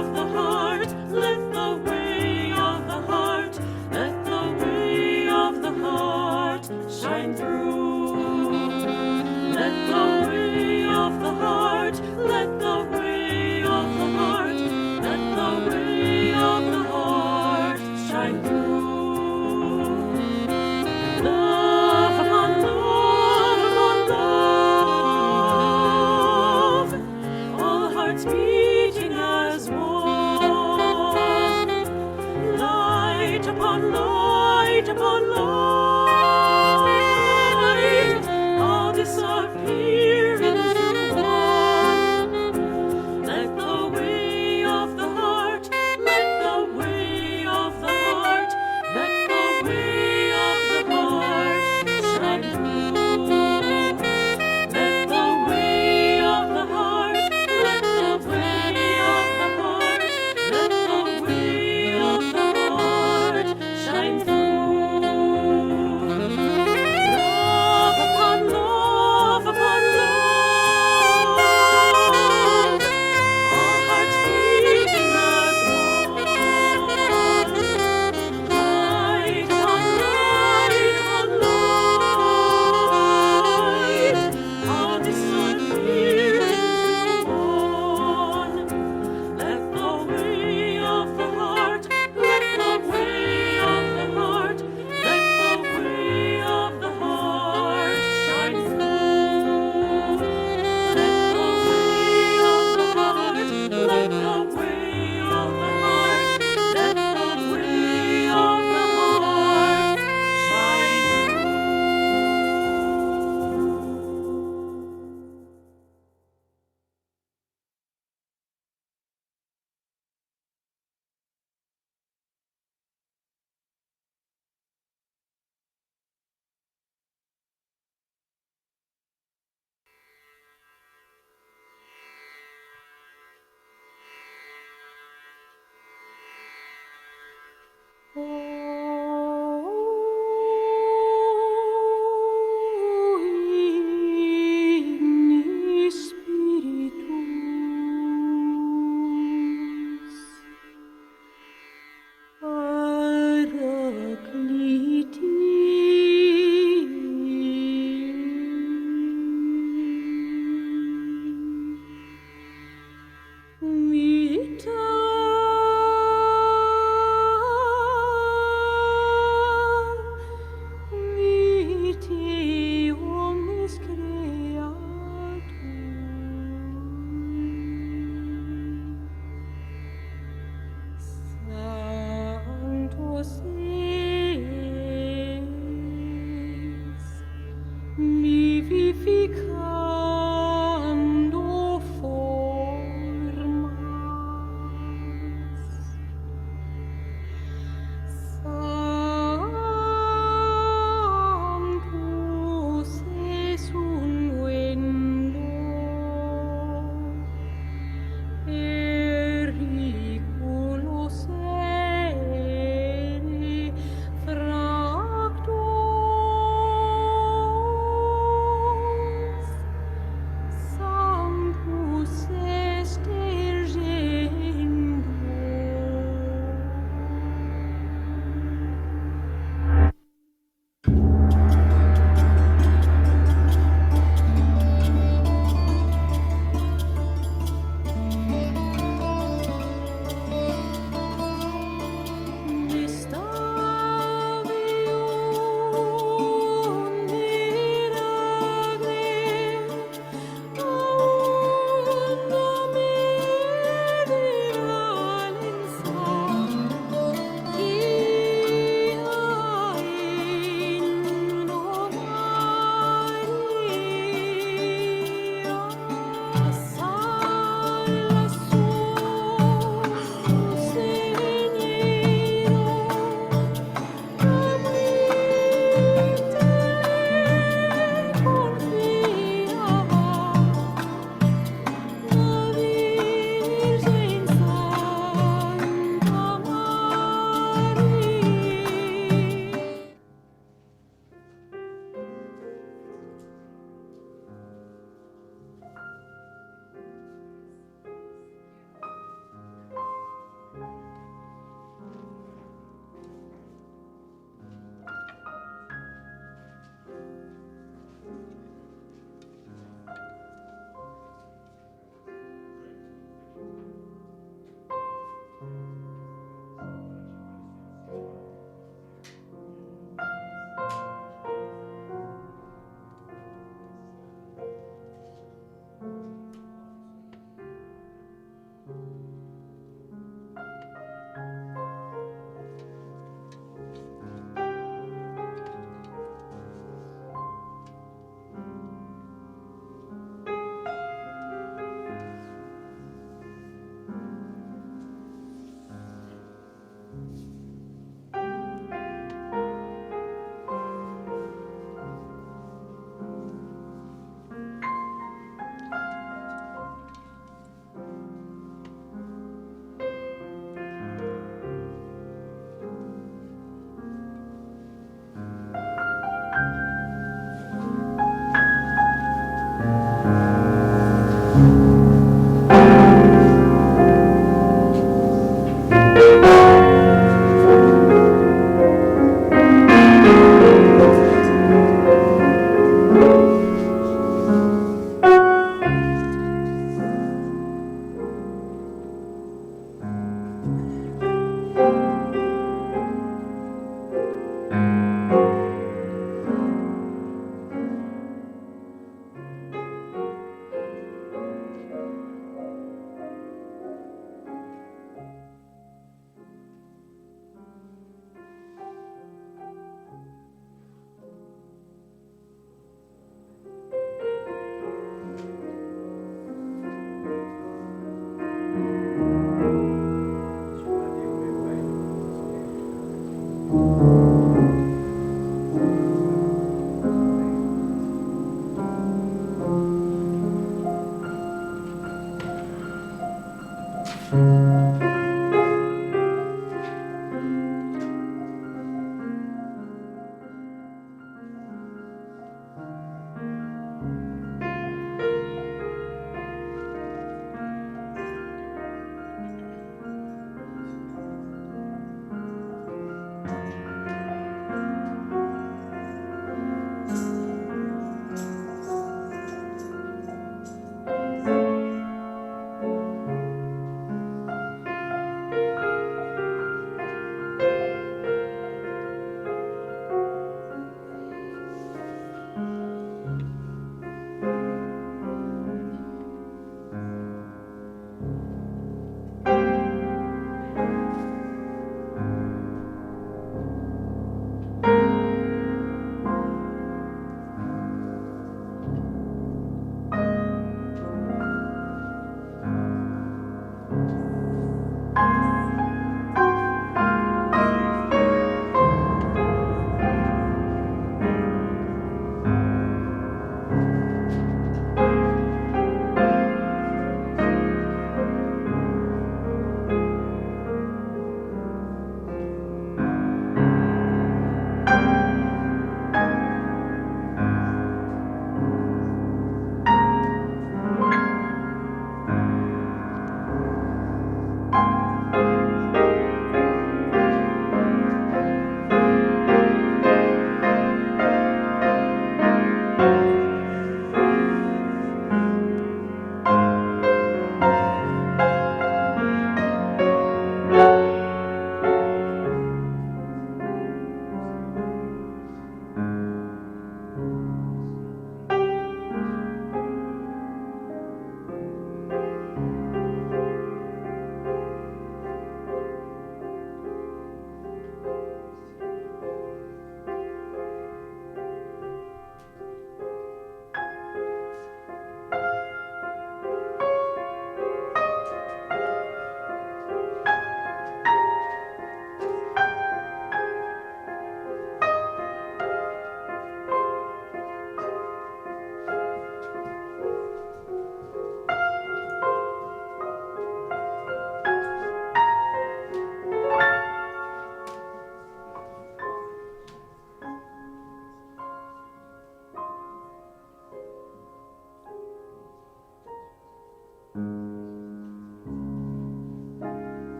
of the heart, let the way of the heart, let the way of the heart shine through. Let the way of the heart, let the way of the heart, let the way of the heart shine through. Love upon love upon love, all the hearts beating as one. Light upon light upon light, all disappear into one. Let the way of the heart, let the way of the heart, let the way of the heart shine through. Let the way of the heart, let the way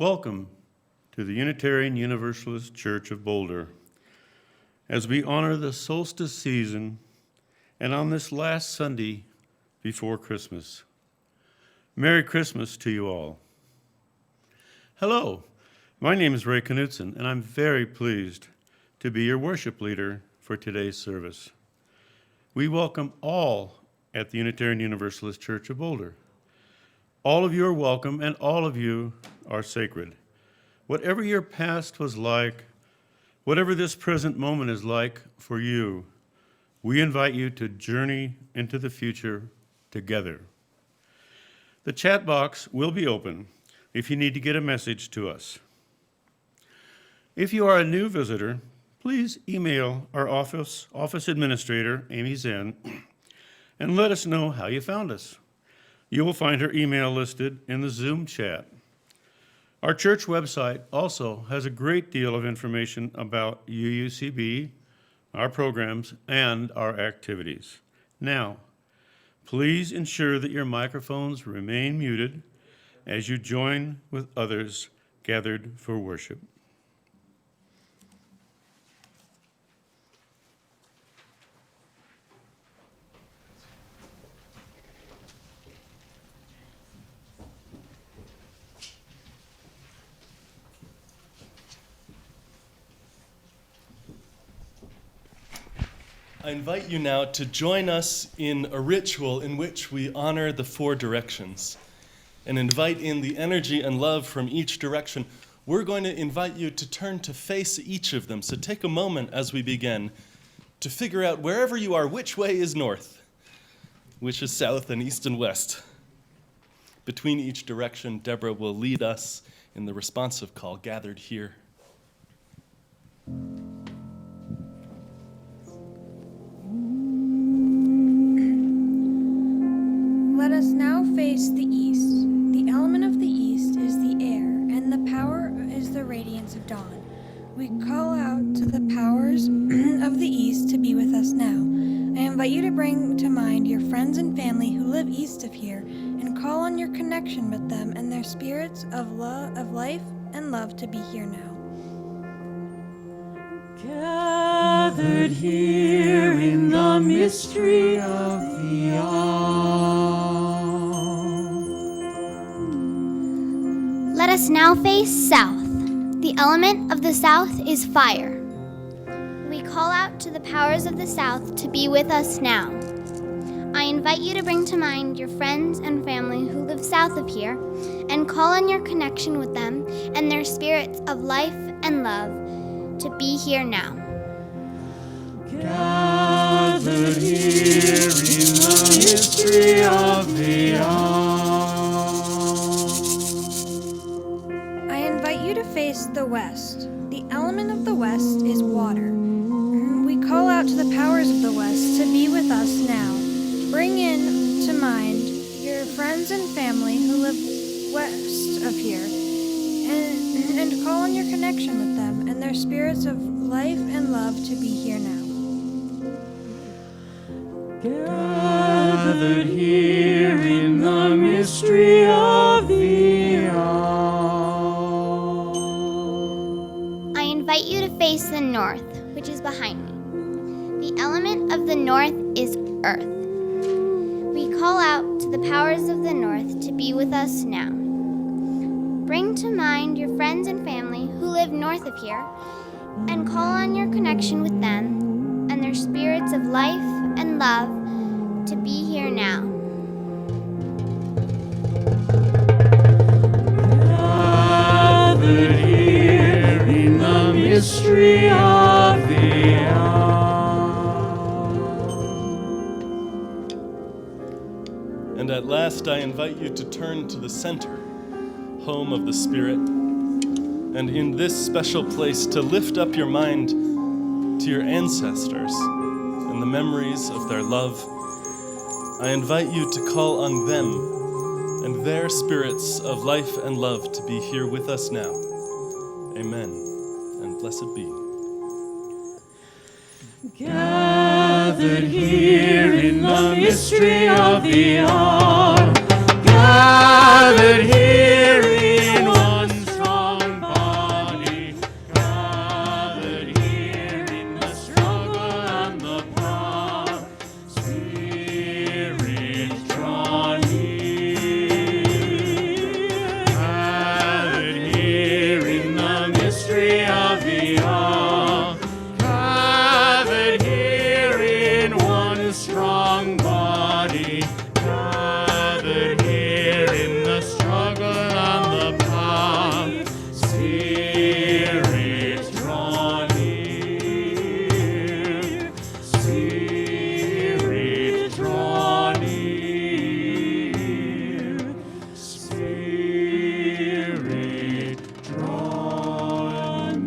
Welcome to the Unitarian Universalist Church of Boulder. As we honor the Solstice season and on this last Sunday before Christmas. Merry Christmas to you all. Hello, my name is Ray Knutson, and I'm very pleased to be your worship leader for today's service. We welcome all at the Unitarian Universalist Church of Boulder. All of you are welcome, and all of you are sacred. Whatever your past was like, whatever this present moment is like for you, we invite you to journey into the future together. The chat box will be open if you need to get a message to us. If you are a new visitor, please email our office administrator, Amy Zen, and let us know how you found us. You will find her email listed in the Zoom chat. Our church website also has a great deal of information about UUCB, our programs, and our activities. Now, please ensure that your microphones remain muted as you join with others gathered for worship. I invite you now to join us in a ritual in which we honor the four directions and invite in the energy and love from each direction. We're going to invite you to turn to face each of them. So take a moment as we begin to figure out wherever you are, which way is north, which is south, and east and west. Between each direction, Deborah will lead us in the responsive call, gathered here. Let us now face the east. The element of the east is the air, and the power is the radiance of dawn. We call out to the powers of the east to be with us now. I invite you to bring to mind your friends and family who live east of here, and call on your connection with them and their spirits of life and love to be here now. Gathered here in the mystery of the hour. Let us now face south. The element of the south is fire. We call out to the powers of the south to be with us now. I invite you to bring to mind your friends and family who live south of here, and call on your connection with them and their spirits of life and love to be here now. Gathered here in the mystery of the hour. I invite you to face the west. The element of the west is water. We call out to the powers of the west to be with us now. Bring in to mind your friends and family who live west of here, and call on your connection with them and their spirits of life and love to be here now. Gathered here in the mystery of the hour. I invite you to face the north, which is behind me. The element of the north is earth. We call out to the powers of the north to be with us now. Bring to mind your friends and family who live north of here, and call on your connection with them and their spirits of life and love to be here now. Gathered here in the mystery of the hour. And at last, I invite you to turn to the center, home of the Spirit, and in this special place to lift up your mind to your ancestors and the memories of their love. I invite you to call on them and their spirits of life and love to be here with us now. Amen, and blessed be. Gathered here in the mystery of the hour. Gathered here in one strong body. Gathered here in the struggle and the power. Spirit draw near. Gathered here in the mystery of the hour. Gathered here in one strong body. Gathered here in the struggle and the power. Spirit draw near. Spirit draw near. Spirit draw near.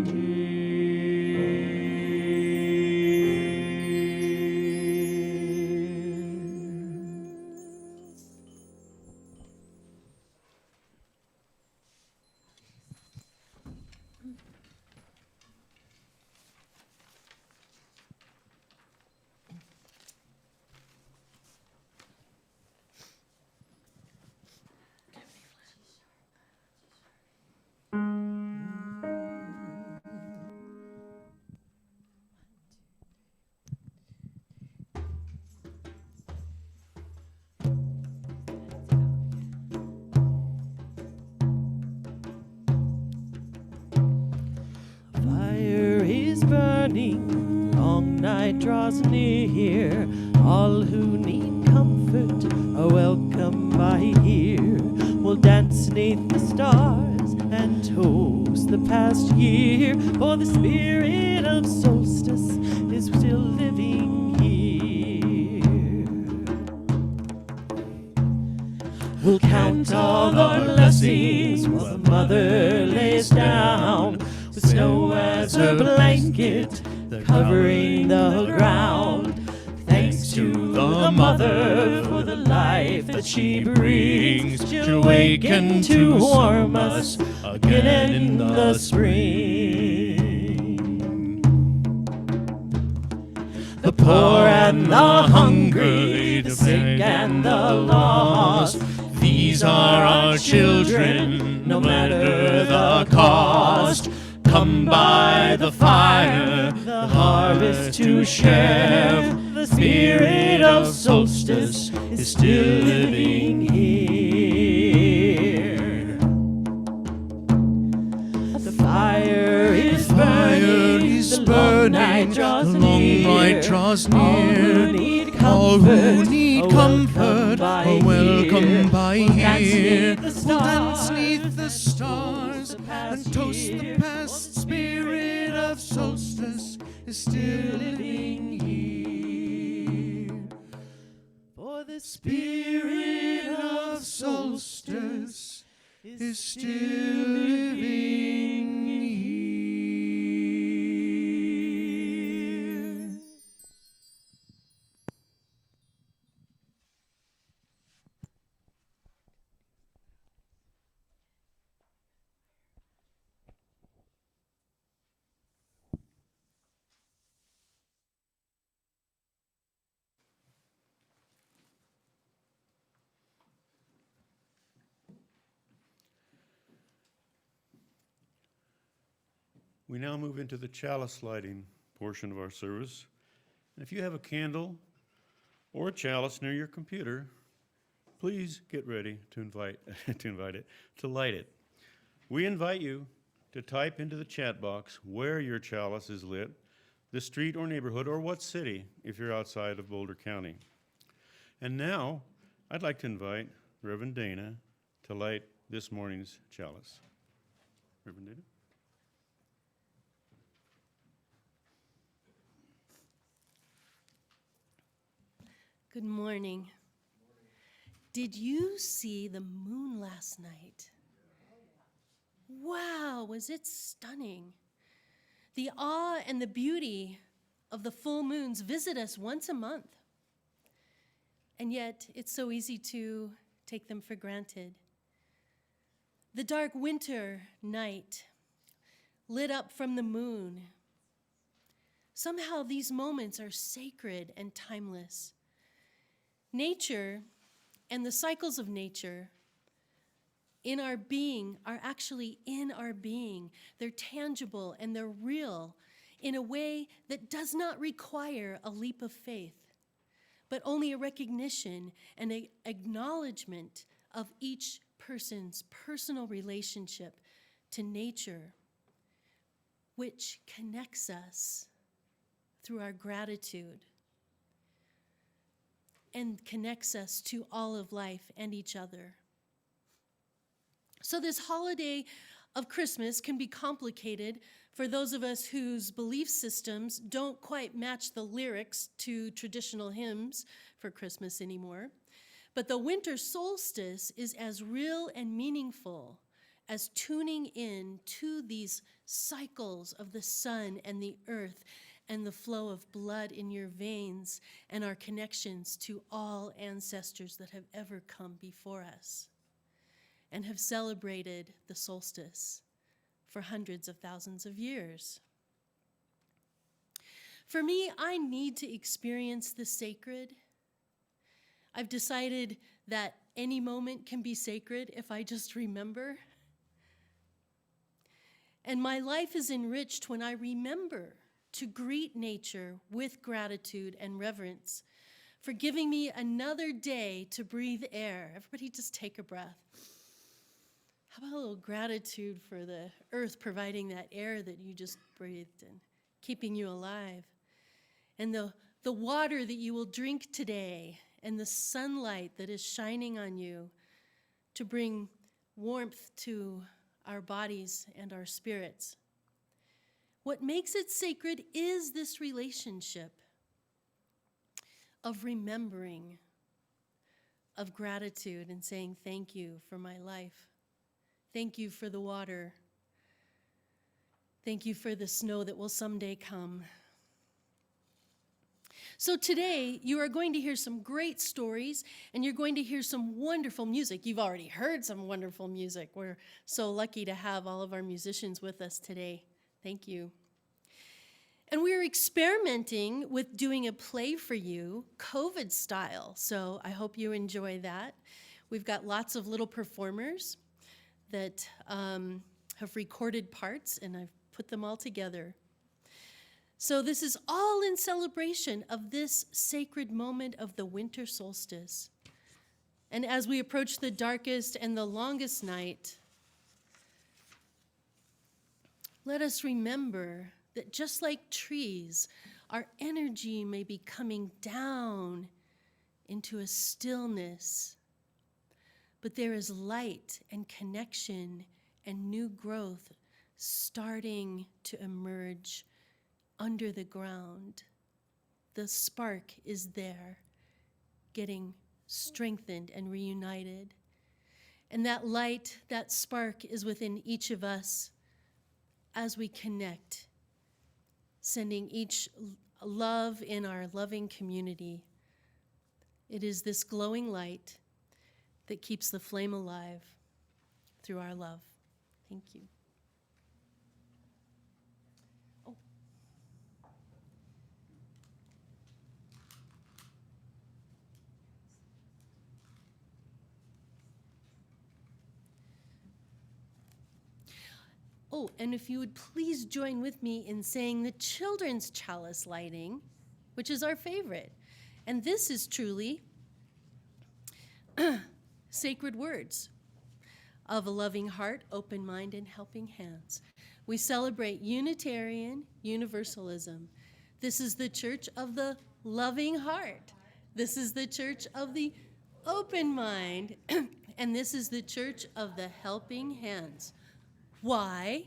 Fire is burning strong night draws near. All who need comfort are welcome by here. We'll dance 'neath the stars and toast the past year, for the spirit of solstice is still living here. We'll count all our blessings while Mother lays down, with snow as her blanket covering the ground. Thanks to the Mother for the life that she brings, she'll awaken to warm us again in the spring. The poor and the hungry, the sick and the lost, these are our children, no matter the cost. Come by the fire, the harvest to share. The spirit of solstice is still living here. The fire is burning, the long night draws near. All who need comfort are welcome by here. We'll dance 'neath the stars and toast the past. Spirit of solstice is still living here. For the spirit of solstice is still living here. We now move into the chalice lighting portion of our service. And if you have a candle or a chalice near your computer, please get ready to light it. We invite you to type into the chat box where your chalice is lit, the street or neighborhood, or what city if you're outside of Boulder County. And now, I'd like to invite Rev.s Dana to light this morning's chalice. Rev.s Dana? Good morning. Did you see the moon last night? Wow, was it stunning? The awe and the beauty of the full moons visit us once a month. And yet, it's so easy to take them for granted. The dark winter night lit up from the moon. Somehow these moments are sacred and timeless. Nature and the cycles of nature in our being are actually in our being. They're tangible and they're real in a way that does not require a leap of faith, but only a recognition and an acknowledgement of each person's personal relationship to nature, which connects us through our gratitude and connects us to all of life and each other. So this holiday of Christmas can be complicated for those of us whose belief systems don't quite match the lyrics to traditional hymns for Christmas anymore. But the winter solstice is as real and meaningful as tuning in to these cycles of the sun and the earth and the flow of blood in your veins and our connections to all ancestors that have ever come before us and have celebrated the solstice for hundreds of thousands of years. For me, I need to experience the sacred. I've decided that any moment can be sacred if I just remember. And my life is enriched when I remember to greet nature with gratitude and reverence for giving me another day to breathe air. Everybody just take a breath. How about a little gratitude for the earth providing that air that you just breathed and keeping you alive? and the water that you will drink today, and the sunlight that is shining on you to bring warmth to our bodies and our spirits. What makes it sacred is this relationship of remembering, of gratitude, and saying thank you for my life. Thank you for the water. Thank you for the snow that will someday come. So today, you are going to hear some great stories, and you're going to hear some wonderful music. You've already heard some wonderful music. We're so lucky to have all of our musicians with us today. Thank you. And we're experimenting with doing a play for you, COVID style. So I hope you enjoy that. We've got lots of little performers that have recorded parts, and I've put them all together. So this is all in celebration of this sacred moment of the winter solstice. And as we approach the darkest and the longest night, let us remember that just like trees, our energy may be coming down into a stillness, but there is light and connection and new growth starting to emerge under the ground. The spark is there, getting strengthened and reunited. And that light, that spark is within each of us as we connect, sending each love in our loving community. It is this glowing light that keeps the flame alive through our love. Thank you. Oh, and if you would please join with me in saying the children's chalice lighting, which is our favorite. And this is truly sacred words of a loving heart, open mind, and helping hands. We celebrate Unitarian Universalism. This is the church of the loving heart. This is the church of the open mind. And this is the church of the helping hands. Why?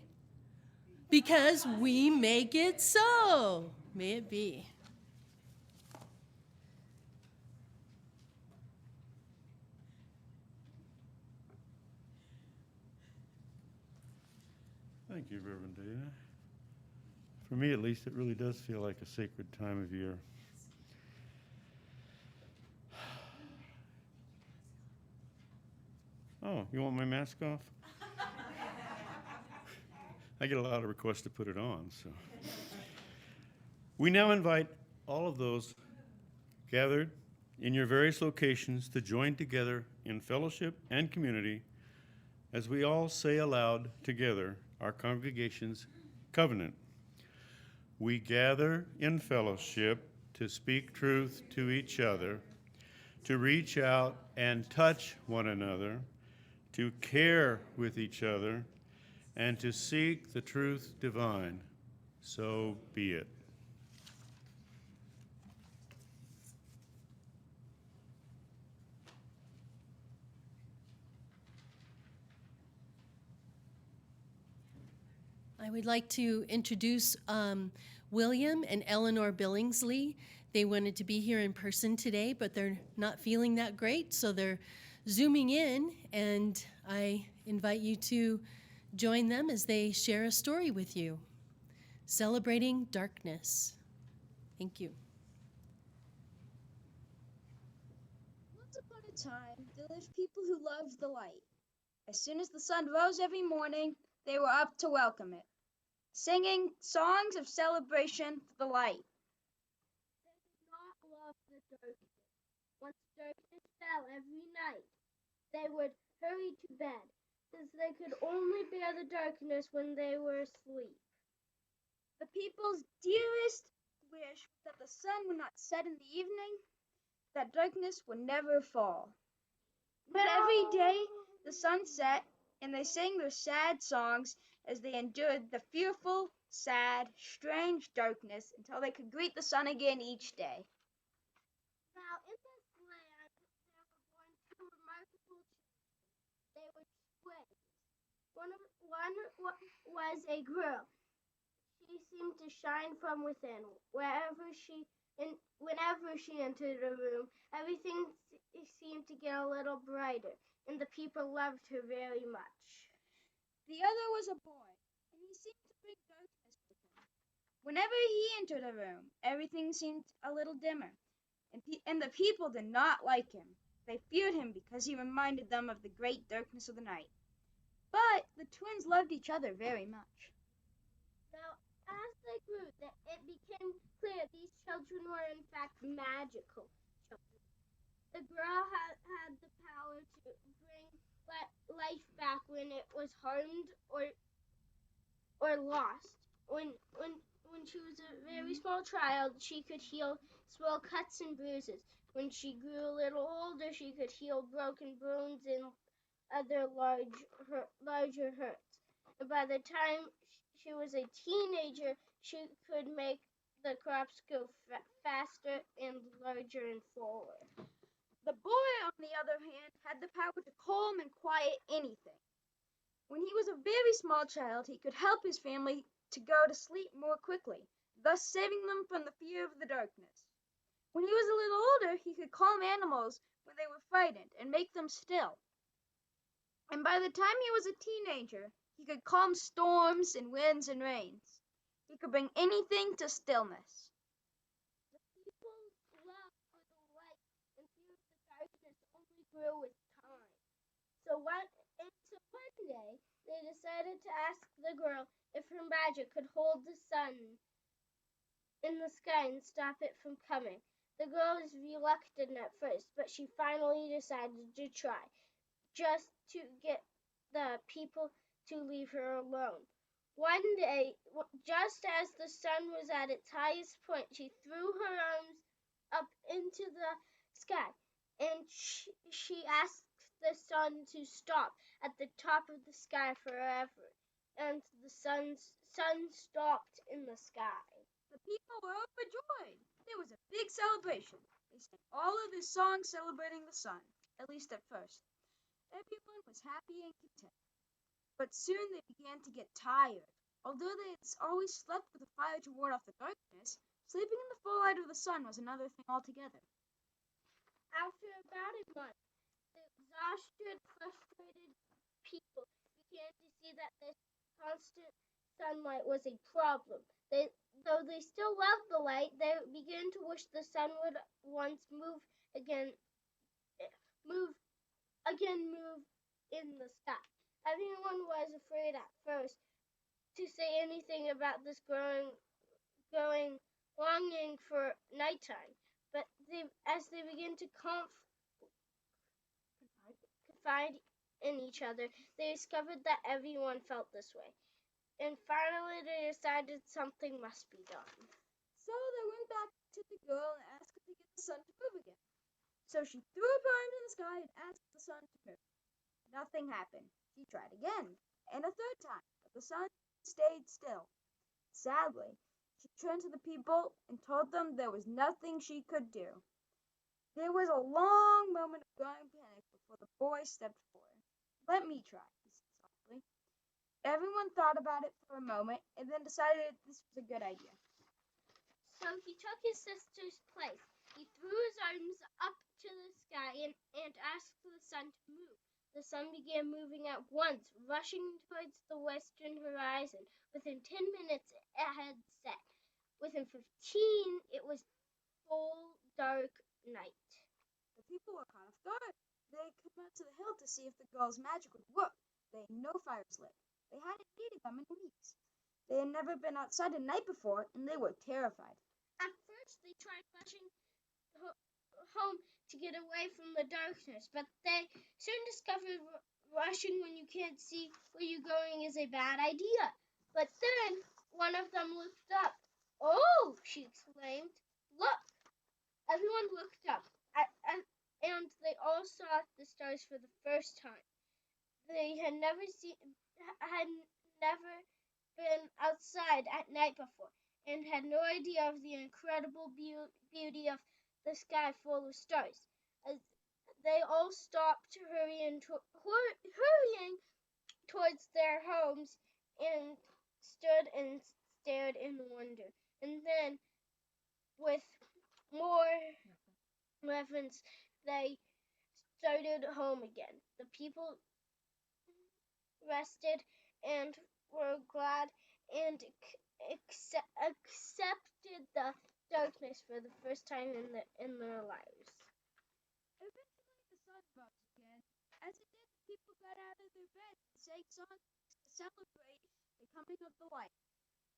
Because we make it so. May it be. Thank you, Reverend Dana. For me, at least, it really does feel like a sacred time of year. Oh, you want my mask off? I get a lot of requests to put it on, so. We now invite all of those gathered in your various locations to join together in fellowship and community as we all say aloud together our congregation's covenant. We gather in fellowship to speak truth to each other, to reach out and touch one another, to care with each other, and to seek the truth divine. So be it. I would like to introduce William and Eleanor Billingsley. They wanted to be here in person today, but they're not feeling that great, so they're Zooming in, and I invite you to join them as they share a story with you, celebrating darkness. Thank you. Once upon a time, there lived people who loved the light. As soon as the sun rose every morning, they were up to welcome it, singing songs of celebration for the light. They did not love the darkness. Once darkness fell every night, they would hurry to bed, since they could only bear the darkness when they were asleep. The people's dearest wish was that the sun would not set in the evening, that darkness would never fall. But every day the sun set, and they sang their sad songs as they endured the fearful sad, strange darkness until they could greet the sun again each day. Now, in this land, there were born two remarkable children. They were twins. One was a girl. She seemed to shine from within. Whenever she entered a room, everything seemed to get a little brighter, and the people loved her very much. The other was a boy, and he seemed to bring darkness with him. Whenever he entered a room, everything seemed a little dimmer, and the people did not like him. They feared him because he reminded them of the great darkness of the night. But the twins loved each other very much. Now, as they grew, it became clear these children were in fact magical children. The girl had the power to bring life back when it was harmed or lost. When she was a very small child, she could heal small cuts and bruises. When she grew a little older, she could heal broken bones and other larger hurts. And by the time she was a teenager, she could make the crops go faster and larger and fuller. The boy, on the other hand, had the power to calm and quiet anything. When he was a very small child, he could help his family to go to sleep more quickly, thus saving them from the fear of the darkness. When he was a little older, he could calm animals when they were frightened and make them still. And by the time he was a teenager, he could calm storms and winds and rains. He could bring anything to stillness. The people's love for the light and fear of the darkness only grew with time. So one day, they decided to ask the girl if her magic could hold the sun in the sky and stop it from coming. The girl was reluctant at first, but she finally decided to try, just to get the people to leave her alone. One day, just as the sun was at its highest point, she threw her arms up into the sky, and she asked the sun to stop at the top of the sky forever. And the sun stopped in the sky. The people were overjoyed. There was a big celebration. They sang all of their songs celebrating the sun, at least at first. Everyone was happy and content. But soon they began to get tired. Although they had always slept with a fire to ward off the darkness, sleeping in the full light of the sun was another thing altogether. After about a month, the exhausted, frustrated people began to see that this constant sunlight was a problem. Though they still loved the light, they began to wish the sun would once move in the sky. Everyone was afraid at first to say anything about this growing longing for nighttime, but as they began to confide in each other, they discovered that everyone felt this way. And finally, they decided something must be done. So they went back to the girl and asked her to get the sun to move again. So she threw up her arms in the sky and asked the sun to move. Nothing happened. She tried again, and a third time, but the sun stayed still. Sadly, she turned to the people and told them there was nothing she could do. There was a long moment of growing panic before the boy stepped forward. "Let me try," he said softly. Everyone thought about it for a moment and then decided this was a good idea. So he took his sister's place. He threw his arms up to the sky and asked the sun to move. The sun began moving at once, rushing towards the western horizon. Within 10 minutes, it had set. Within 15, it was full dark night. The people were caught off guard. They came out to the hill to see if the girl's magic would work. They had no fires lit. They hadn't needed them in weeks. They had never been outside at night before, and they were terrified. At first, they tried rushing home to get away from the darkness, but they soon discovered rushing when you can't see where you're going is a bad idea. But then one of them looked up. "Oh!" she exclaimed. "Look!" Everyone looked up, and they all saw the stars for the first time. They had never been outside at night before and had no idea of the incredible beauty of the sky full of stars. As they all stopped hurrying towards their homes and stood and stared in wonder. And then, with more reverence, they started home again. The people rested and were glad and accepted the darkness for the first time in their lives. Eventually, the sun rose again. As it did, the people got out of their beds and sang songs to celebrate the coming of the light.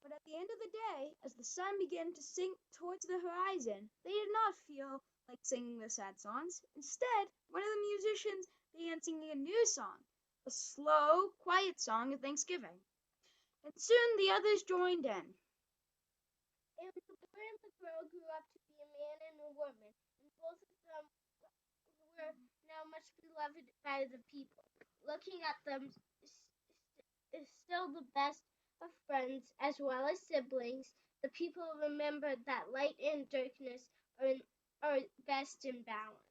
But at the end of the day, as the sun began to sink towards the horizon, they did not feel like singing the sad songs. Instead, one of the musicians began singing a new song, a slow, quiet song of thanksgiving. And soon the others joined in. And the boy and the girl grew up to be a man and a woman, and both of them were now much beloved by the people. Looking at them, still the best of friends as well as siblings, the people remembered that light and darkness are best in balance.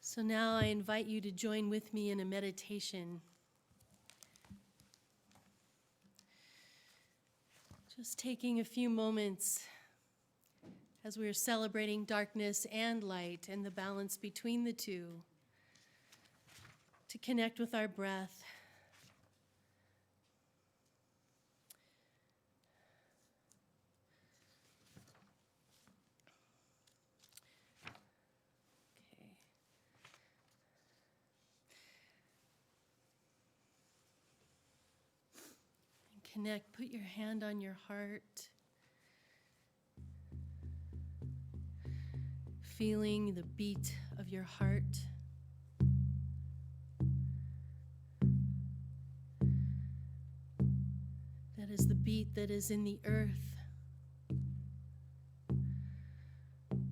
So now I invite you to join with me in a meditation. Just taking a few moments as we are celebrating darkness and light and the balance between the two to connect with our breath. Connect, put your hand on your heart, feeling the beat of your heart. That is the beat that is in the earth.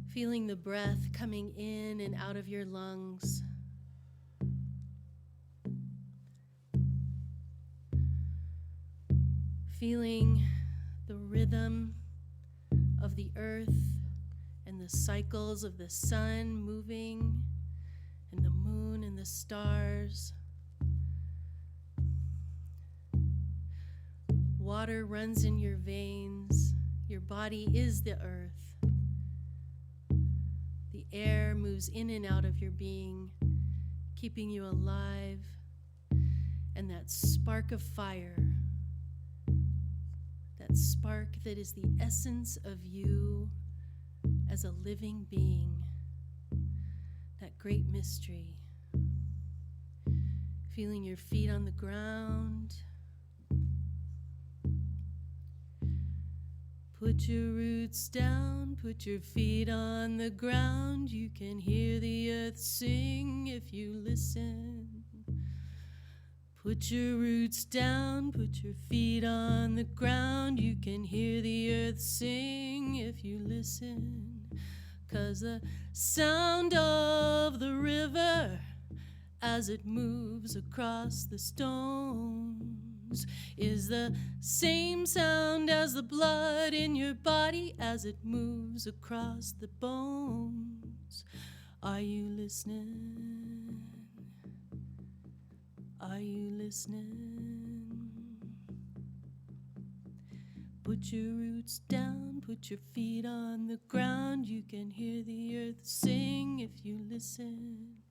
Feeling the breath coming in and out of your lungs. Feeling the rhythm of the earth and the cycles of the sun moving and the moon and the stars. Water runs in your veins. Your body is the earth. The air moves in and out of your being, keeping you alive. And that spark of fire, that spark that is the essence of you as a living being, that great mystery. Feeling your feet on the ground. Put your roots down, put your feet on the ground. You can hear the earth sing if you listen. Put your roots down, put your feet on the ground. You can hear the earth sing if you listen. 'Cause the sound of the river as it moves across the stones is the same sound as the blood in your body as it moves across the bones. Are you listening? Are you listening? Put your roots down, put your feet on the ground. You can hear the earth sing if you listen.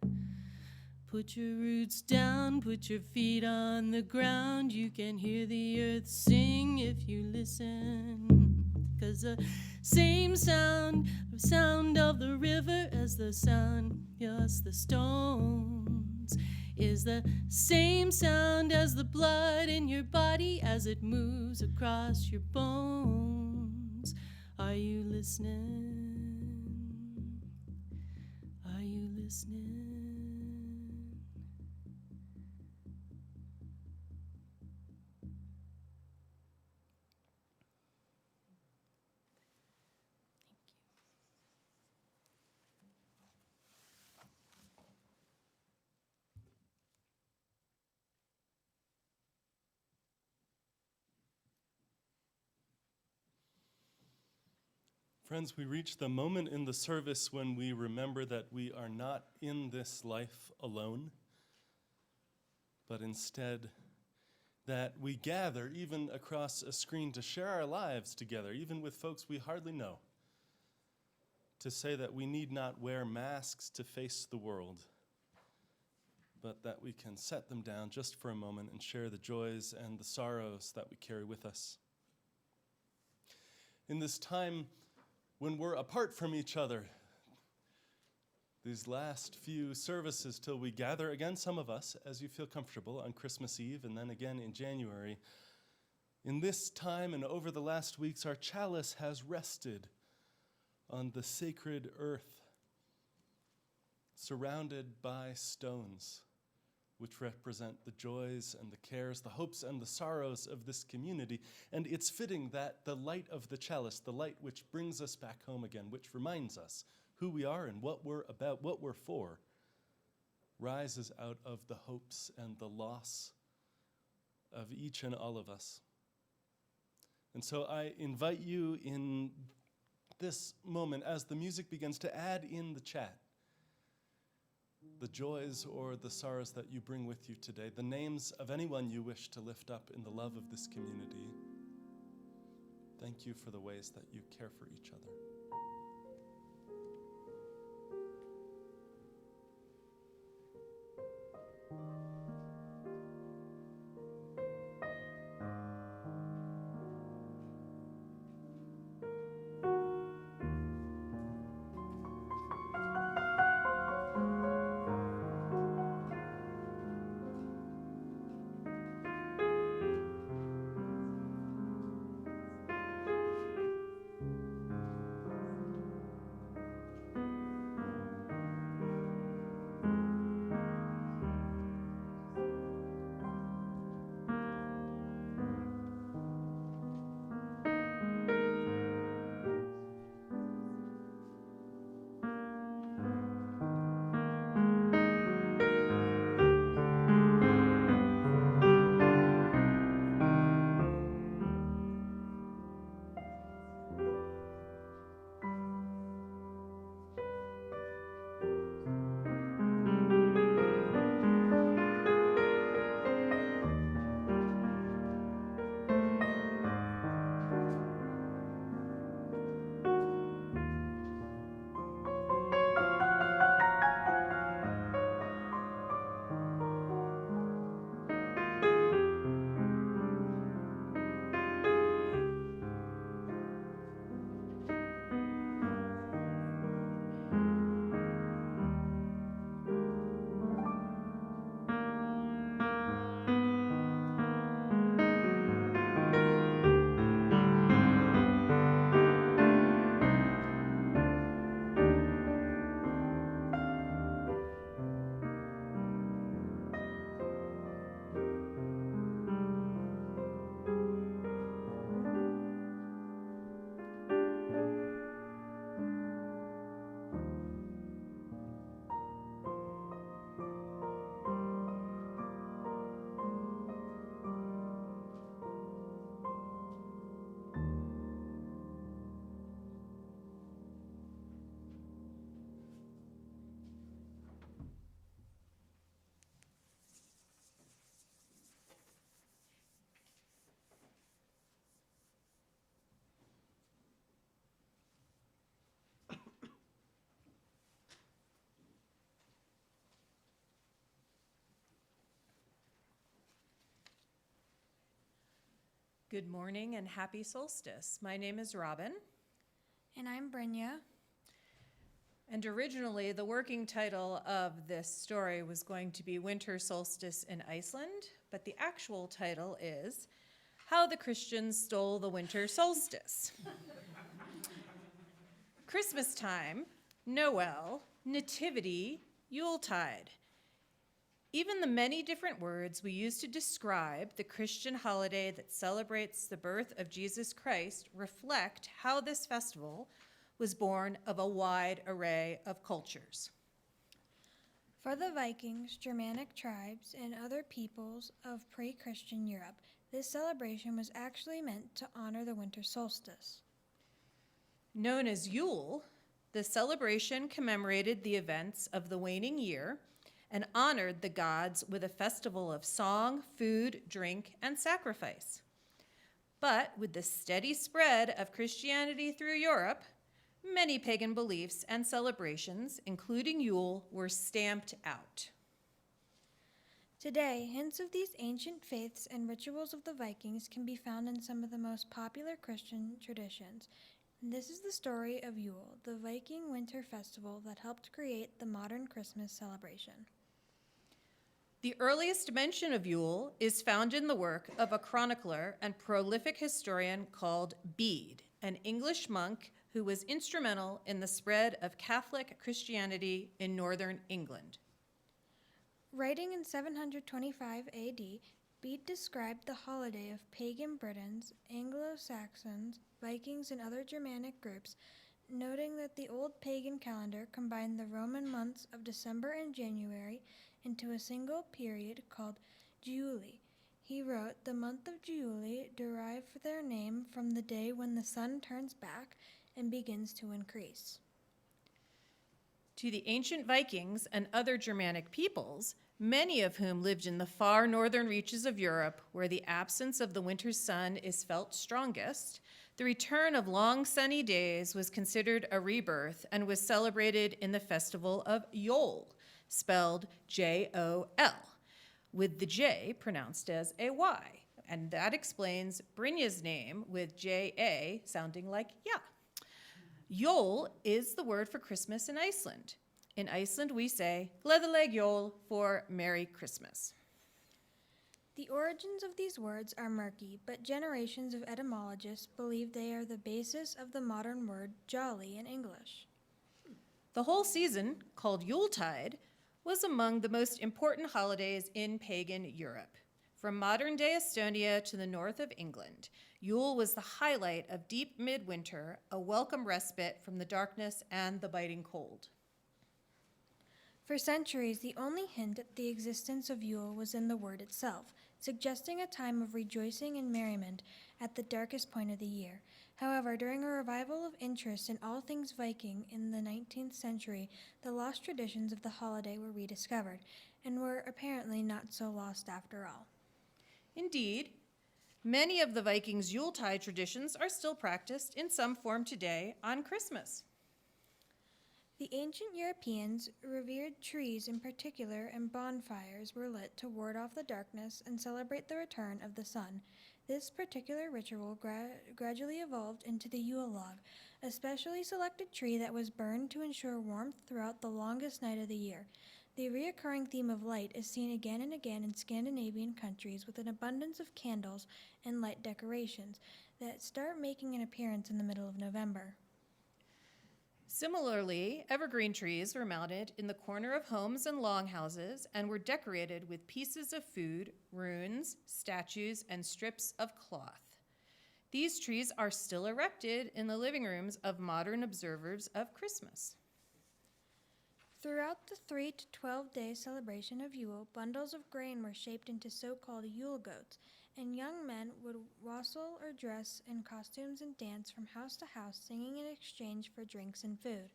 Put your roots down, put your feet on the ground. You can hear the earth sing if you listen. 'Cause the same sound, the sound of the river as the sound, yes, the stones, is the same sound as the blood in your body as it moves across your bones. Are you listening? Are you listening? Friends, we reach the moment in the service when we remember that we are not in this life alone, but instead that we gather even across a screen to share our lives together, even with folks we hardly know, to say that we need not wear masks to face the world, but that we can set them down just for a moment and share the joys and the sorrows that we carry with us. In this time when we're apart from each other, these last few services till we gather again, some of us, as you feel comfortable, on Christmas Eve and then again in January, in this time and over the last weeks, our chalice has rested on the sacred earth, surrounded by stones, which represent the joys and the cares, the hopes and the sorrows of this community. And it's fitting that the light of the chalice, the light which brings us back home again, which reminds us who we are and what we're about, what we're for, rises out of the hopes and the loss of each and all of us. And so I invite you in this moment, as the music begins, to add in the chat the joys or the sorrows that you bring with you today, the names of anyone you wish to lift up in the love of this community. Thank you for the ways that you care for each other. Good morning and happy solstice. My name is Robin. And I'm Brynja. And originally, the working title of this story was going to be Winter Solstice in Iceland, but the actual title is How the Christians Stole the Winter Solstice. Christmas time, Noel, Nativity, Yuletide. Even the many different words we use to describe the Christian holiday that celebrates the birth of Jesus Christ reflect how this festival was born of a wide array of cultures. For the Vikings, Germanic tribes, and other peoples of pre-Christian Europe, this celebration was actually meant to honor the winter solstice. Known as Yule, the celebration commemorated the events of the waning year and honored the gods with a festival of song, food, drink, and sacrifice. But with the steady spread of Christianity through Europe, many pagan beliefs and celebrations, including Yule, were stamped out. Today, hints of these ancient faiths and rituals of the Vikings can be found in some of the most popular Christian traditions. And this is the story of Yule, the Viking winter festival that helped create the modern Christmas celebration. The earliest mention of Yule is found in the work of a chronicler and prolific historian called Bede, an English monk who was instrumental in the spread of Catholic Christianity in northern England. Writing in 725 AD, Bede described the holiday of pagan Britons, Anglo-Saxons, Vikings, and other Germanic groups, noting that the old pagan calendar combined the Roman months of December and January into a single period called Giuli. He wrote, "The month of Giuli derived their name from the day when the sun turns back and begins to increase." To the ancient Vikings and other Germanic peoples, many of whom lived in the far northern reaches of Europe, where the absence of the winter sun is felt strongest, the return of long sunny days was considered a rebirth and was celebrated in the festival of Yule, spelled J-O-L, with the J pronounced as a Y. And that explains Brynja's name with J-A sounding like yeah. Jól is the word for Christmas in Iceland. In Iceland, we say Gleðileg jól for Merry Christmas. The origins of these words are murky, but generations of etymologists believe they are the basis of the modern word jolly in English. The whole season, called Yuletide, was among the most important holidays in pagan Europe. From modern-day Estonia to the north of England, Yule was the highlight of deep midwinter, a welcome respite from the darkness and the biting cold. For centuries, the only hint at the existence of Yule was in the word itself, suggesting a time of rejoicing and merriment at the darkest point of the year. However, during a revival of interest in all things Viking in the 19th century, the lost traditions of the holiday were rediscovered, and were apparently not so lost after all. Indeed, many of the Vikings' Yuletide traditions are still practiced in some form today on Christmas. The ancient Europeans revered trees in particular, and bonfires were lit to ward off the darkness and celebrate the return of the sun. This particular ritual gradually evolved into the Yule log, a specially selected tree that was burned to ensure warmth throughout the longest night of the year. The recurring theme of light is seen again and again in Scandinavian countries, with an abundance of candles and light decorations that start making an appearance in the middle of November. Similarly, evergreen trees were mounted in the corner of homes and longhouses and were decorated with pieces of food, runes, statues, and strips of cloth. These trees are still erected in the living rooms of modern observers of Christmas. Throughout the 3 to 12-day celebration of Yule, bundles of grain were shaped into so-called Yule goats, and young men would wassail or dress in costumes and dance from house to house, singing in exchange for drinks and food.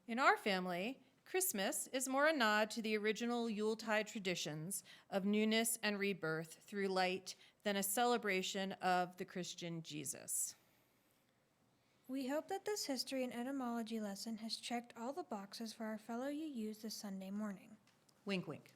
In our family, Christmas is more a nod to the original Yuletide traditions of newness and rebirth through light than a celebration of the Christian Jesus. We hope that this history and etymology lesson has checked all the boxes for our fellow UUs this Sunday morning. Wink, wink.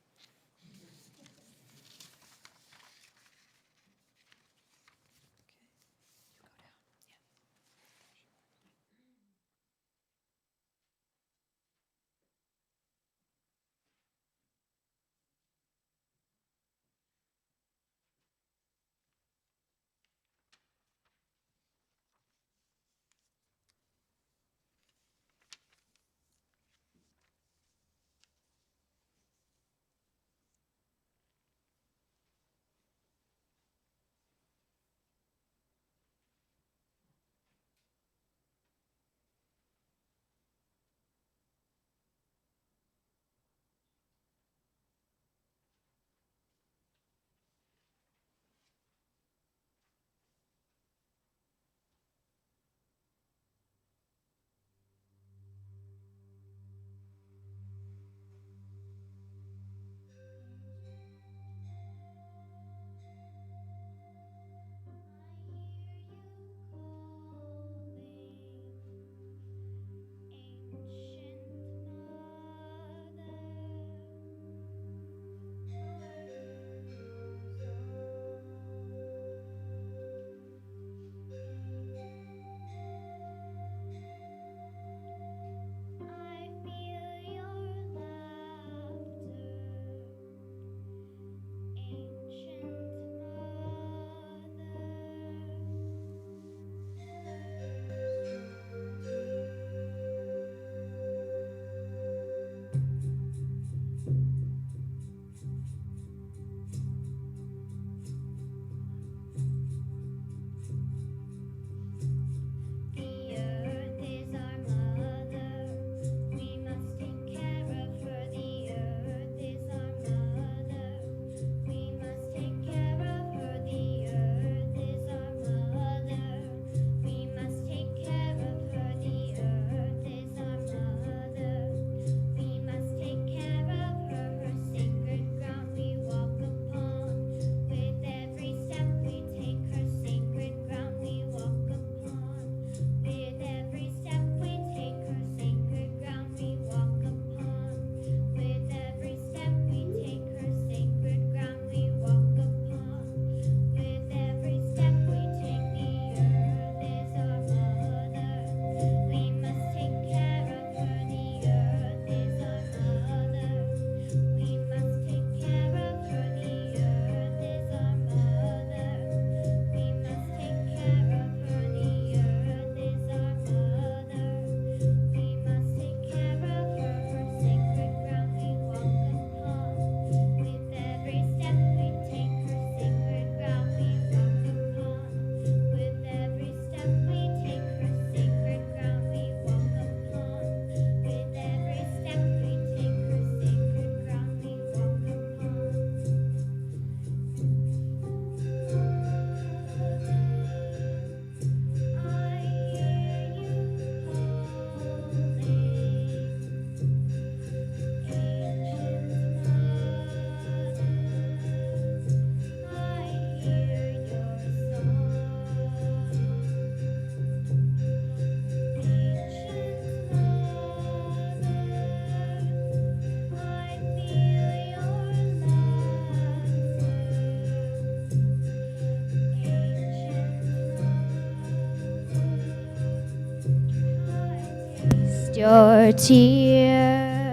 your tears.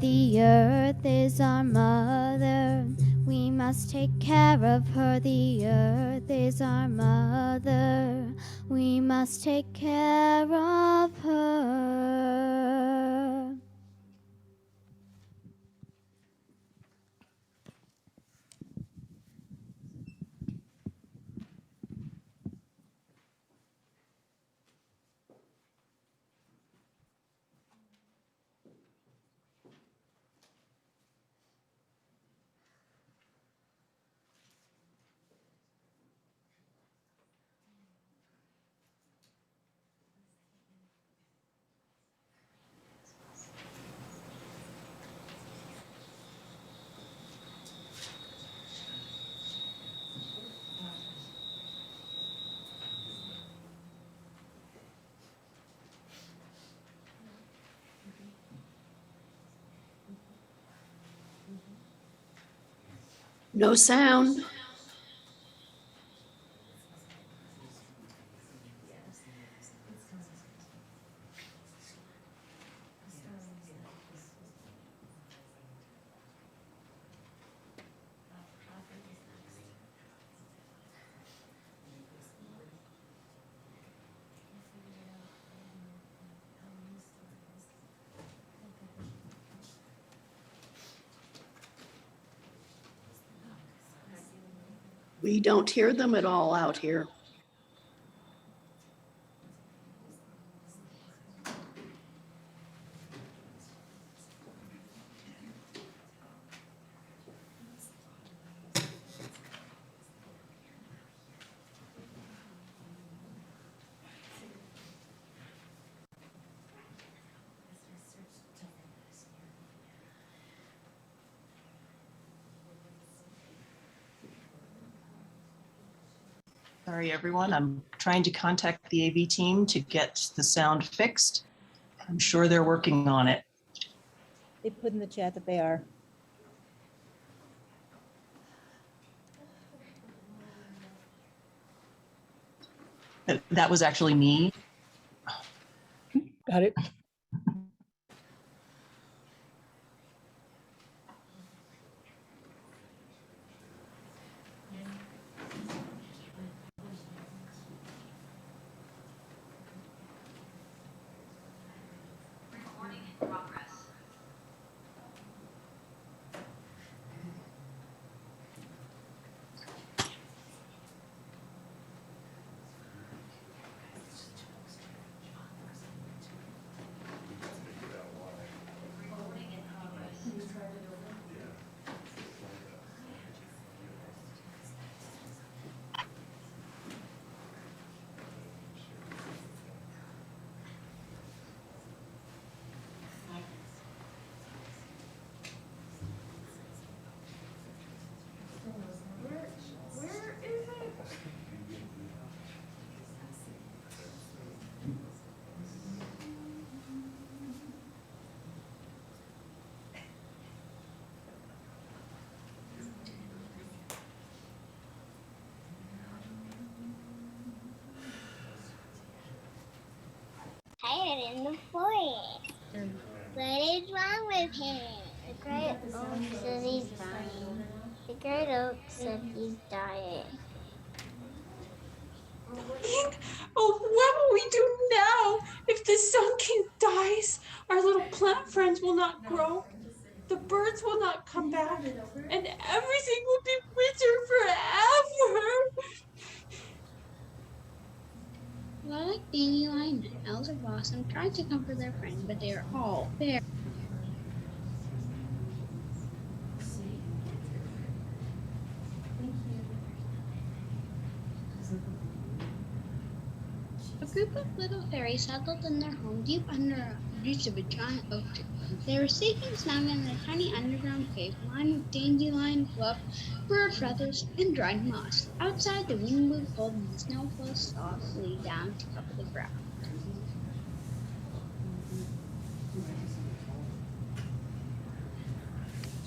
The earth is our mother, we must take care of her. The earth is our mother, we must take care of her. No sound. We don't hear them at all out here. Sorry, everyone. I'm trying to contact the AV team to get the sound fixed. I'm sure they're working on it. They put in the chat that they are. That was actually me. Got it. Tired in the forest. What is wrong with him? The great oak says he's dying. The great oak said he's dying. Oh, what will we do now? If the Sun King dies, our little plant friends will not grow. The birds will not come back, and everything will be winter forever. Lilac, dandelion, and elder blossom tried to comfort their friend, but they are all very. A group of little fairies settled in their home deep under the roots of a giant oak tree. They were safe and snug in a tiny underground cave lined with dandelion fluff, bird feathers, and dried moss. Outside, the wind blew cold and the snow fell softly down to cover the ground.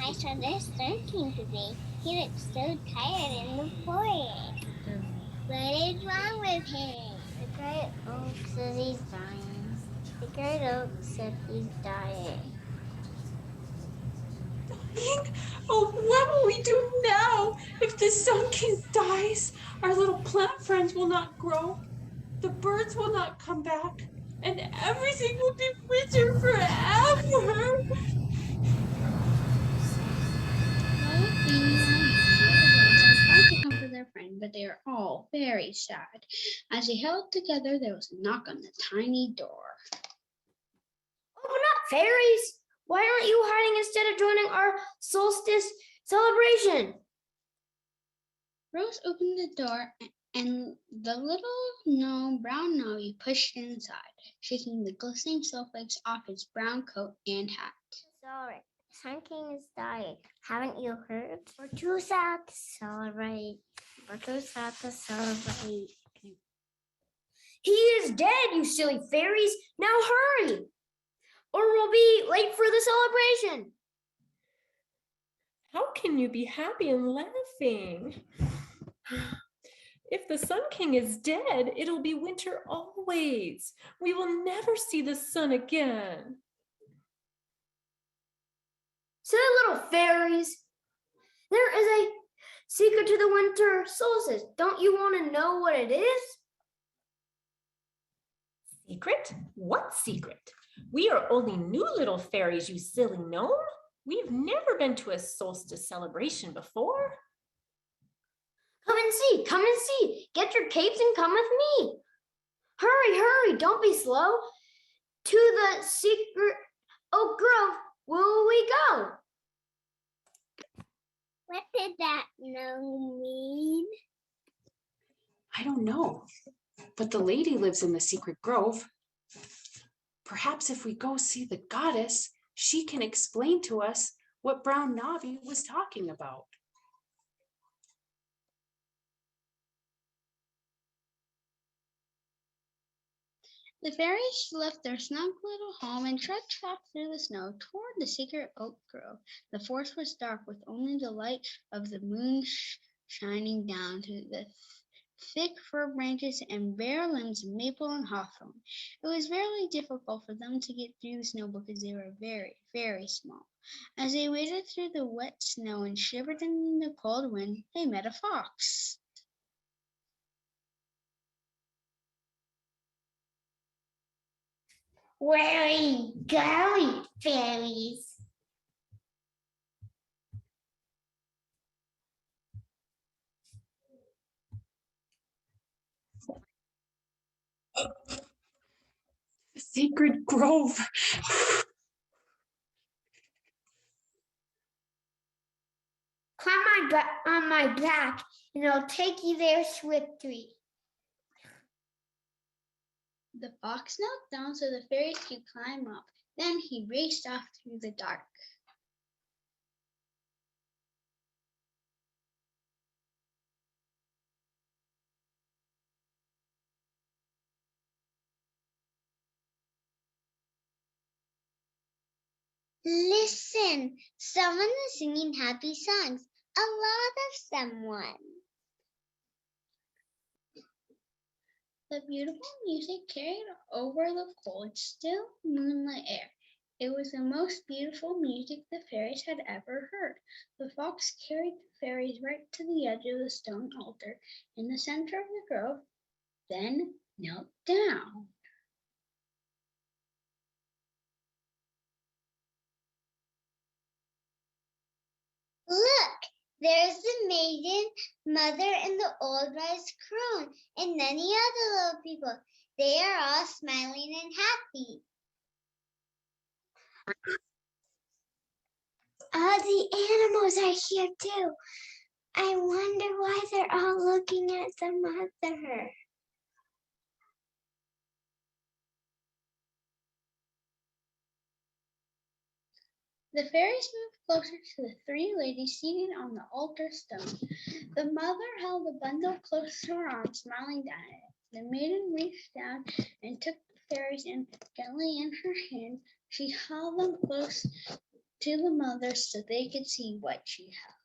I saw this Sun King today. He looks so tired in the forest. What is wrong with him? The Great Oak says he's dying. The Great Oak said he's dying. Oh, what will we do now? If the Sun King dies, our little plant friends will not grow. The birds will not come back. And everything will be winter forever. Violet, Dandelion, and Philodendron tried to comfort their friend, but they are all very sad. As they held together, there was a knock on the tiny door. Open up, fairies! Why aren't you hiding instead of joining our solstice celebration? Rose opened the door, and the little gnome Brown Nobby pushed inside, shaking the glistening snowflakes off his brown coat and hat. Sorry, the Sun King is dying. Haven't you heard? We're too sad to celebrate. We're too sad to celebrate. He is dead, you silly fairies! Now hurry! Or we'll be late for the celebration. How can you be happy and laughing? If the Sun King is dead, it'll be winter always. We will never see the sun again. Silly little fairies! There is a secret to the winter solstice. Don't you want to know what it is? Secret? What secret? We are only new little fairies, you silly gnome. We've never been to a solstice celebration before. Come and see, come and see. Get your capes and come with me. Hurry, hurry, don't be slow. To the secret oak grove will we go? What did that gnome mean? I don't know, but the lady lives in the secret grove. Perhaps if we go see the goddess, she can explain to us what Brown Nobby was talking about. The fairies left their snug little home and trudged off through the snow toward the secret oak grove. The forest was dark, with only the light of the moon shining down to the thick fir branches and bare limbs of maple and hawthorn. It was very difficult for them to get through the snow because they were very, very small. As they waded through the wet snow and shivered in the cold wind, they met a fox. Where are you going, fairies? The sacred grove. Climb on my back, and I'll take you there swiftly. The fox knelt down so the fairies could climb up. Then he raced off through the dark. Listen, someone is singing happy songs. A lot of someone. The beautiful music carried over the cold, still moonlit air. It was the most beautiful music the fairies had ever heard. The fox carried the fairies right to the edge of the stone altar in the center of the grove, then knelt down. Look, there's the maiden, mother, and the old rice crone, and many other little people. They are all smiling and happy. The animals are here too. I wonder why they're all looking at the mother. The fairies moved closer to the three ladies seated on the altar stone. The mother held the bundle close to her arm, smiling down at it. The maiden reached down and took the fairies in gently in her hand. She held them close to the mother so they could see what she held.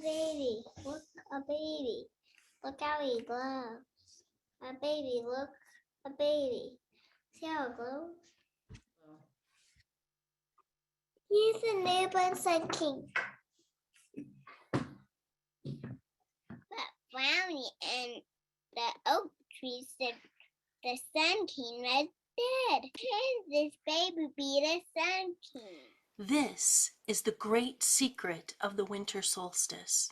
baby, look, a baby. Look how he glows. A baby, look, a baby. See how it glows? He's the newborn Sun King. But Brownie and the oak tree said the Sun King was dead. Can this baby be the Sun King? This is the great secret of the winter solstice.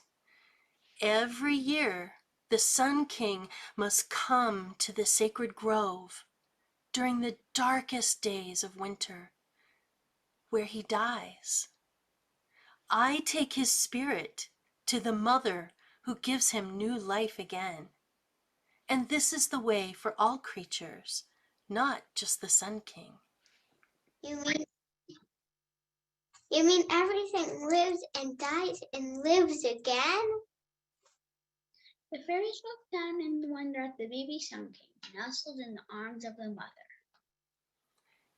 Every year, the Sun King must come to the sacred grove during the darkest days of winter, where he dies. I take his spirit to the mother who gives him new life again. And this is the way for all creatures, not just the Sun King. You mean everything lives and dies and lives again? The fairies looked down in wonder at the baby Sun King, nestled in the arms of the mother.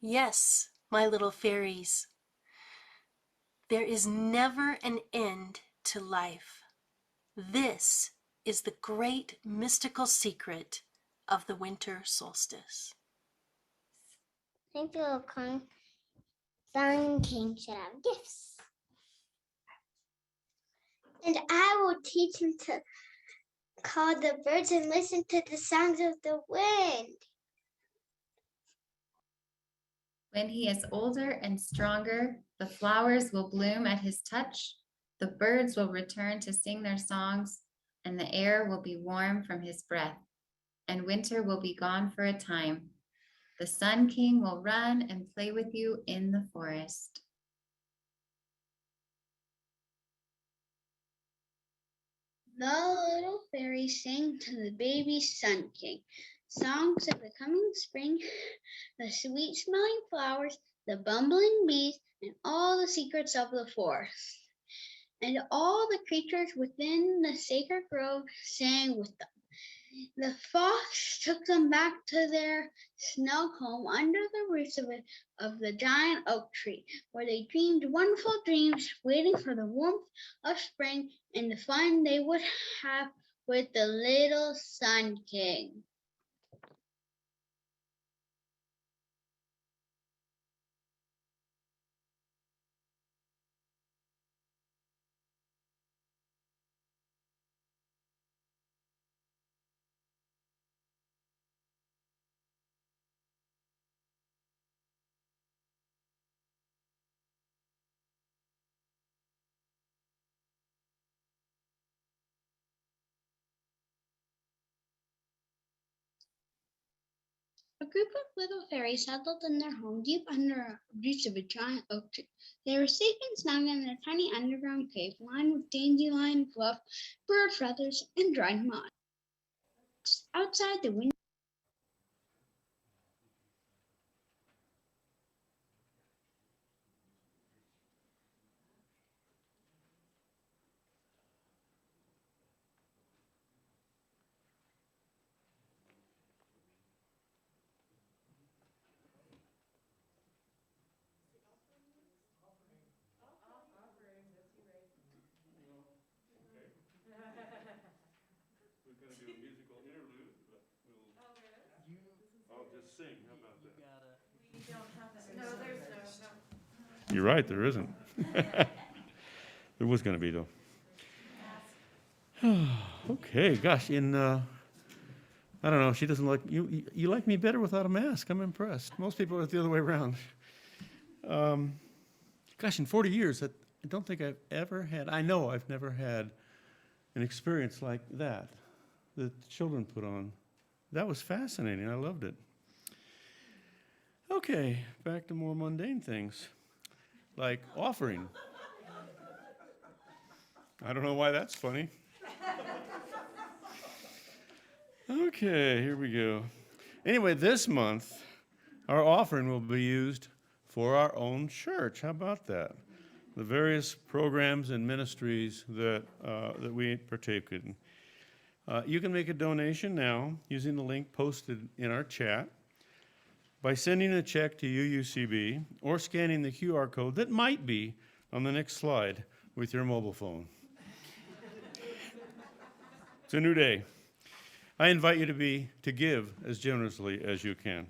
Yes, my little fairies. There is never an end to life. This is the great mystical secret of the winter solstice. I think the little Sun King should have gifts. And I will teach him to call the birds and listen to the songs of the wind. When he is older and stronger, the flowers will bloom at his touch, the birds will return to sing their songs, and the air will be warm from his breath, and winter will be gone for a time. The Sun King will run and play with you in the forest. The little fairies sang to the baby Sun King songs of the coming spring, the sweet smelling flowers, the bumbling bees, and all the secrets of the forest. And all the creatures within the sacred grove sang with them. The fox took them back to their snug home under the roots of the giant oak tree, where they dreamed wonderful dreams, waiting for the warmth of spring and the fun they would have with the little Sun King. A group of little fairies settled in their home deep under the roots of a giant oak tree. They were safe and snug in their tiny underground cave, lined with dandelion fluff, bird feathers, and dried mud. Outside the window, We're going to do a musical interlude, but I'll just sing. How about that? We don't have that. No, there's no. You're right, there isn't. There was going to be, though. Okay, gosh, I don't know, she doesn't like, you like me better without a mask. I'm impressed. Most people are the other way around. Gosh, in 40 years, I don't think I've ever had, I know I've never had an experience like that the children put on. That was fascinating. I loved it. Okay, back to more mundane things, like offering. I don't know why that's funny. Okay, here we go. Anyway, this month, our offering will be used for our own church. How about that? The various programs and ministries that we partake in. You can make a donation now using the link posted in our chat by sending a check to UUCB or scanning the QR code that might be on the next slide with your mobile phone. It's a new day. I invite you to give as generously as you can.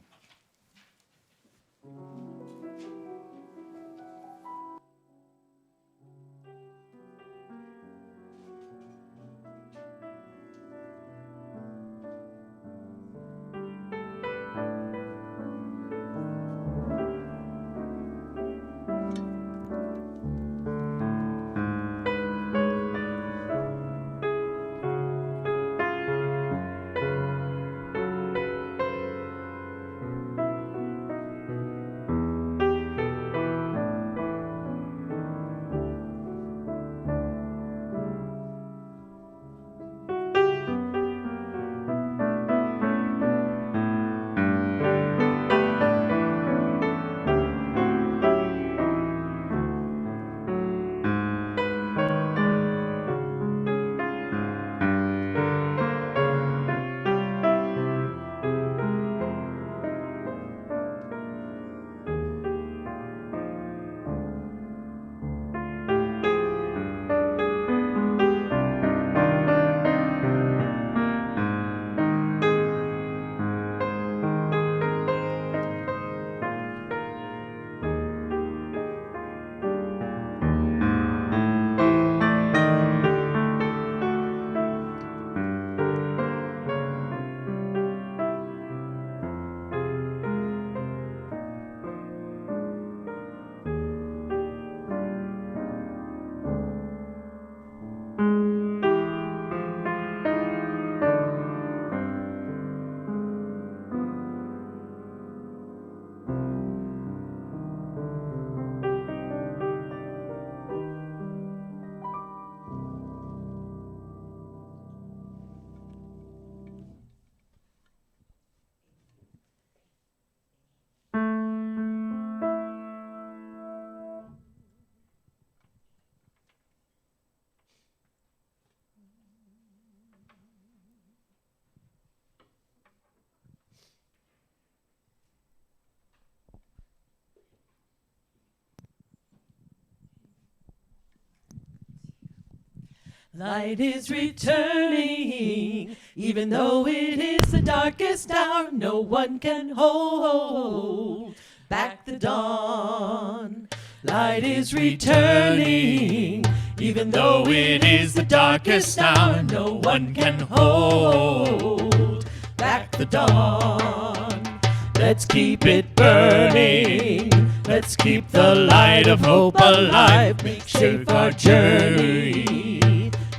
Light is returning, even though it is the darkest hour, no one can hold back the dawn. Light is returning, even though it is the darkest hour, no one can hold back the dawn. Let's keep it burning, let's keep the light of hope alive, make safe our journey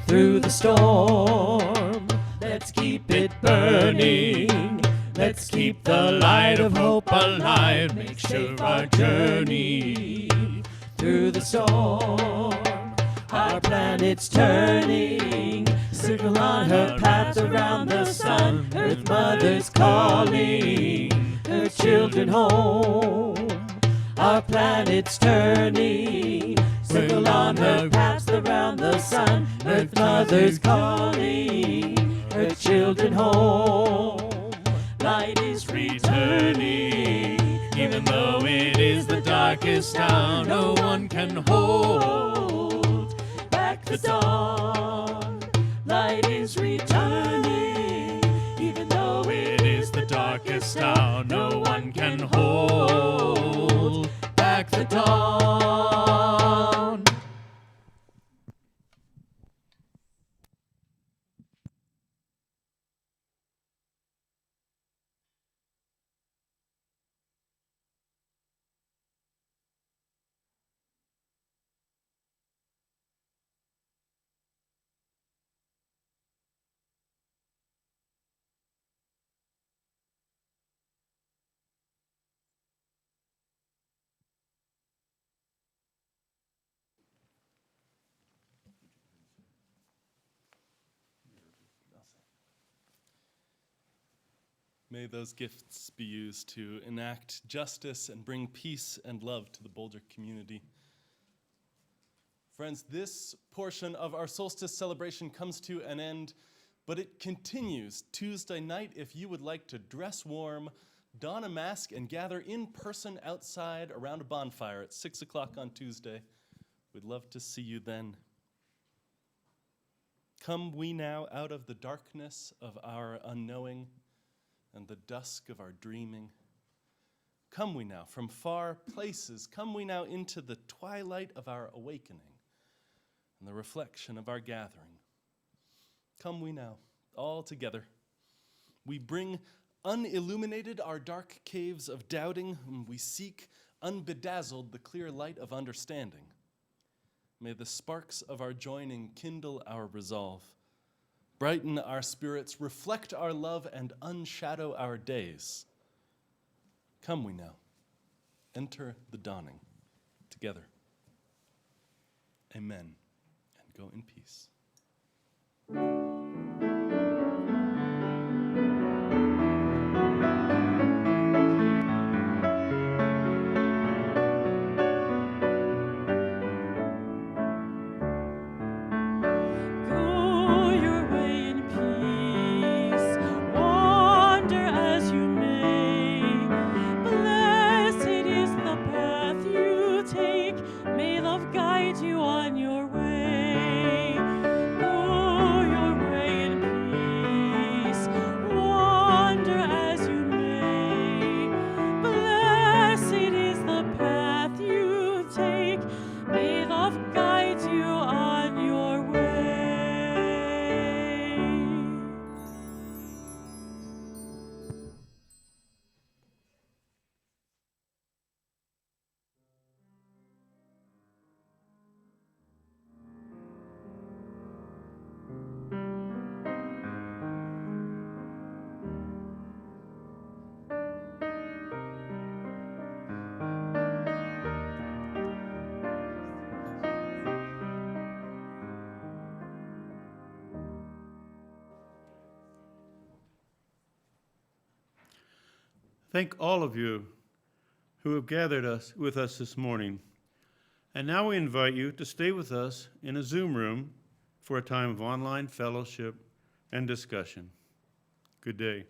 through the storm. Let's keep it burning, let's keep the light of hope alive, make safe our journey through the storm. Our planet's turning, circle on her path around the sun. Earth Mother's calling her children home. Our planet's turning, circle on her paths around the sun. Earth Mother's calling her children home. Light is returning, even though it is the darkest hour, no one can hold back the dawn. Light is returning, even though it is the darkest hour, no one can hold back the dawn. May those gifts be used to enact justice and bring peace and love to the Boulder community. Friends, this portion of our solstice celebration comes to an end, but it continues Tuesday night. If you would like to dress warm, don a mask, and gather in person outside around a bonfire at 6 o'clock on Tuesday, we'd love to see you then. Come we now out of the darkness of our unknowing and the dusk of our dreaming. Come we now from far places, come we now into the twilight of our awakening and the reflection of our gathering. Come we now, all together. We bring unilluminated our dark caves of doubting, and we seek unbedazzled the clear light of understanding. May the sparks of our joining kindle our resolve, brighten our spirits, reflect our love, and unshadow our days. Come we now, enter the dawning together. Amen, and go in peace. Go your way in peace, wander as you may. Blessed is the path you take, may love guide you on your way. Go your way in peace, wander as you may. Blessed is the path you take, may love guide you on your way. Thank all of you who have gathered with us this morning. And now we invite you to stay with us in a Zoom room for a time of online fellowship and discussion. Good day.